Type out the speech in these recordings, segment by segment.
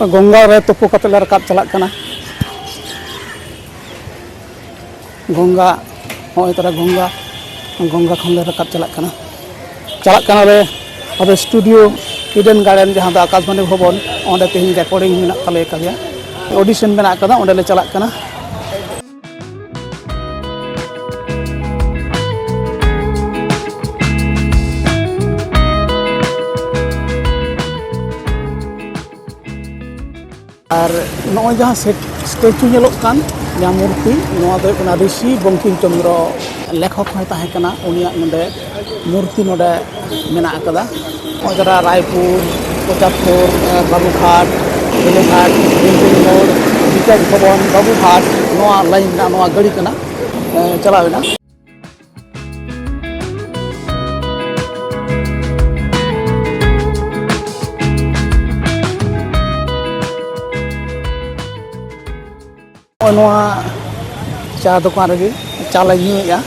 गंगा रे तुपु कते ले रकाब चलाक कना गंगा होय तरा गंगा गंगा खन ले रकाब चलाक कना ले अब स्टूडियो ईडन गार्डन जहां दा आकाशवाणी भवन ओंडे तेहिं रिकॉर्डिंग मेना तले करिया ऑडिशन मेना कदा ओंडे ले चलाक कना और नॉय जहाँ स्टेचू नेलोक कान या मूर्ति नोआ दो कना ऋषि बंकिम चंद्र लेखक होय ताहे कना उनिया नोडे मूर्ति नोडे मेना कदा ओजरा रायपुर कोचापुर बाबूघाट बेलेघाट रेलवे मोड़ विकास भवन बाबूघाट नोआ लाइन ना नोआ गड़ी कना चलावेना नोआ चा दुकान रे चा ले न्यूया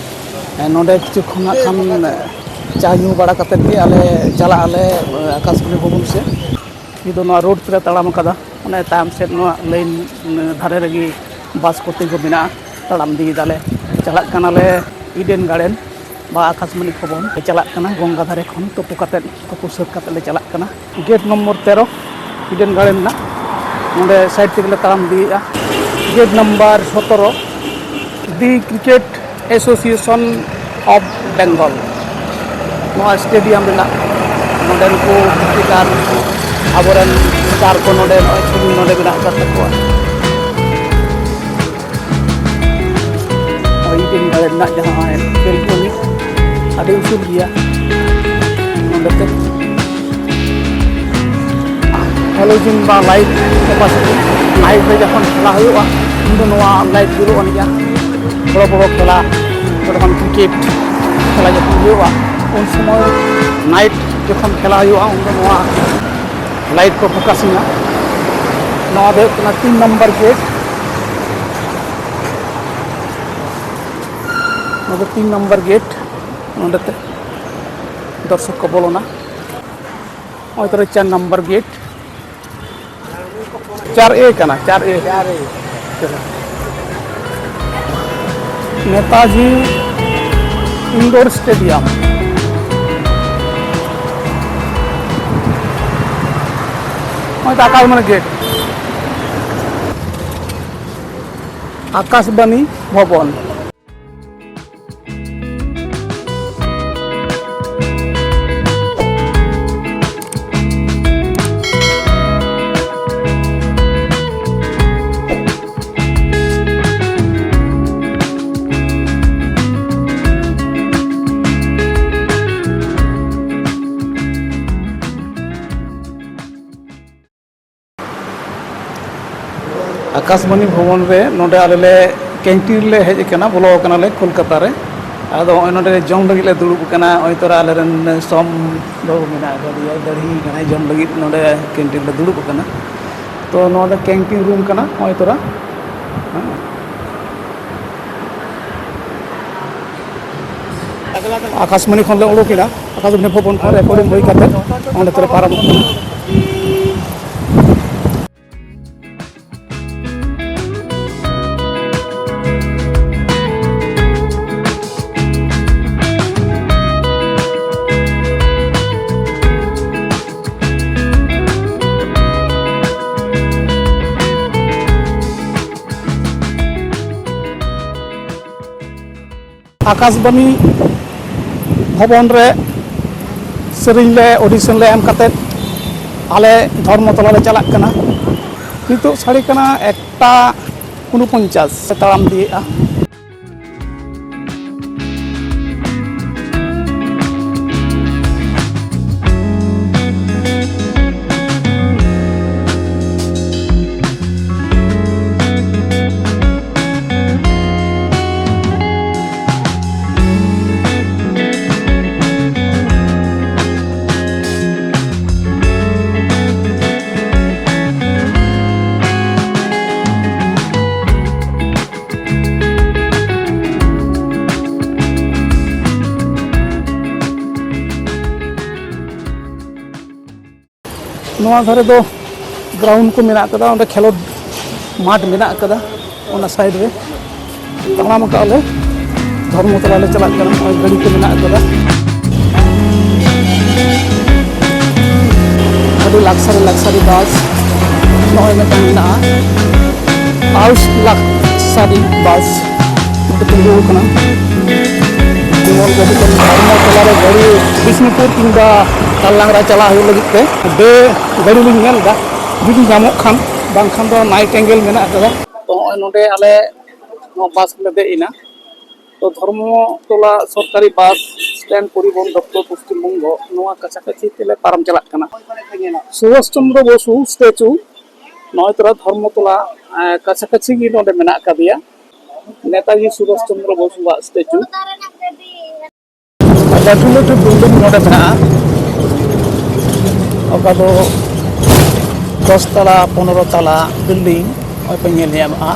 नोडे किछु खना खान चा न्यू बड़ा कते के आले चला आले आकाशवाणी भवन से इदो नोआ रोड पे तड़ाम कदा ओने ताम से नोआ लाइन धारे रगी बस कोते को बिना तड़ाम दी दाले चला कनाले ईडन गार्डन बा आकाशवाणी भवन चला कना गंगा धारे खन तुपु कते तुपु सब कते ले चला कना गेट नंबर 13 ईडन गार्डन ना नोडे साइड ते तड़ाम दिया गेट नंबर 17 दी क्रिकेट एसोसिएशन ऑफ बेंगल नोआ स्टेडियम रेना नोडे को क्रिकेटर आबरन स्टार को नोडे छवि नोडे बिना करते को ईडन गार्डन ना जहां है बेलकनी आदि उसूल गया नोडे ते हेलोजन बा लाइट कैपेसिटी लाइट रे जखन खेला हुआ उन नोआ लाइट जुलो अनिया बड़ो बड़ो खेला जखन क्रिकेट खेला जखन हुआ उन समय नाइट जखन खेला हुआ उन नोआ लाइट को फोकसिंग नोआ दे 3 नंबर गेट नोडे 3 नंबर गेट नोडे ते दर्शक को बोलोना ओय तरे 4 नंबर गेट 4A कना 4A Netaji indoor stadium Akashvani gate Akashvani Bhavan Akashvani भवन रे नोडे आले कैंटीन ले हेज कना बोलो कना ले कोलकाता रे आदो नोडे जम लगी ले दुड़ुब कना ओय तोरा आले रन सोम दो मिना गदिया दड़ी कना जम लगी नोडे कैंटीन ले दुड़ुब कना तो नोडे कैंटीन रूम कना ओय तोरा आकाशवाणी खन ले उडुकिना आकाशवाणी भवन खन रिकॉर्डिंग होई कते ओंडे तोरा पारम आकाशवाणी भवन रे सेरिंग ले ऑडिशन ले एम कते आले धर्मतला ले चलाक कना नितो साड़ी कना 1:49 तड़ाम दिएआ नोआ घरे दो ग्राउंड को मेना कदा ओंडे खेलोड माठ मेना कदा ओना साइड रे तमाम का ले धर्मतला ले चला करा और गाड़ी को मेना कदा अभी लक्सारी बस नॉय में मेना आउस लक्सारी बस तो तिंगु कना जेमन गाड़ी को धर्मतला रे गाड़ी बिष्णुपुर किंबा ताललांगरा चला हो लगित पे बे गाड़ी लिंग नेल दा जुदी जामोक खान बांखान दो नाइट एंगल मेना कदा तो नोडे आले नो बस ले दे इना तो धर्मतला सरकारी बस स्टैंड परिवहन दफ्तर पश्चिम बंग नोआ काछाकाछि तेले पारम चलाक कना सुभाष चंद्र बसु स्टैचू नय तरा धर्मतला काछाकाछि गी नोडे मेना कदिया नेताजी सुभाष चंद्र बसु वा स्टैचू लाटू बिल्डिंग नोडे मेना ओका दो 10 तला 15 तला बिल्डिंग और पे नेल ᱧᱟᱢᱚᱜᱼᱟ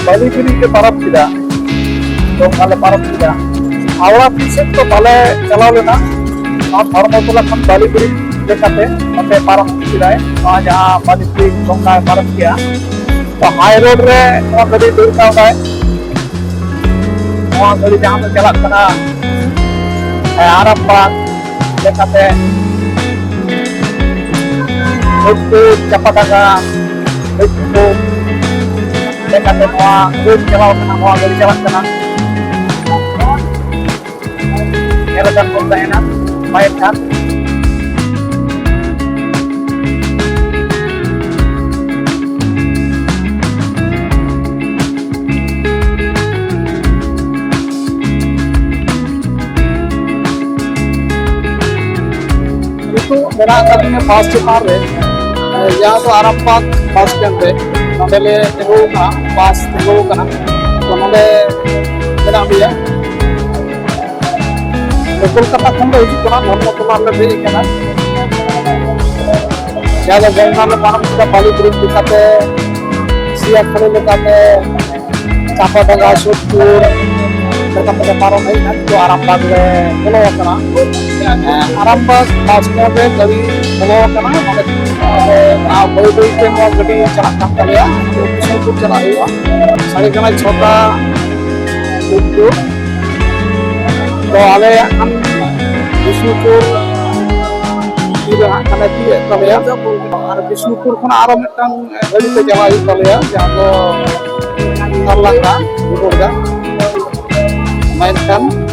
बालीगिरी के पारब किदा तो माले पारब किदा आवड़ा पीछे तो बाले चलाव लेना और धर्मतला खन बालीगिरी लेकाते मते पारब किदा है वहां जहां बालीगिरी गंगा पारब किया तो हाई रोड रे वहां गाड़ी दूर का है वहां गाड़ी जहां पे चला कना आरामबाग लेकाते उसको चपाटागा उसको लेकाते वहां रोड चलाव कना वहां गाड़ी चला कना एरदन बोलता है ना माइक था itu मेरा कभी बस स्टैंड रे यहाँ तो आरामबाग बस स्टैंड रे नोडे ले तेगो का बस तेगो कना तो नोडे मेरा बिया तो कोलकाता खन दो हिजु कना धर्मतला ले दे कना ज्यादा गंगा में पारम का बालीगिरी दिखाते सिया खड़े लेकाते चापाडंगा सोदपुर लेकाते पारम है ना तो आरामबाग ले बोलो कना आरामबाग बस स्टैंड रे गाड़ी बोलो कना नोडे आ बोई बोई के नो गाड़ी चला कान तलेया तो बिष्णुपुर चला हुआ साढ़े कना 6टा तो आले हम बिष्णुपुर इधर कना ती तलेया और बिष्णुपुर खन आरो मिटन गाड़ी ते चला हुई तलेया जहां तो तारलांगा गुडगा माइनखान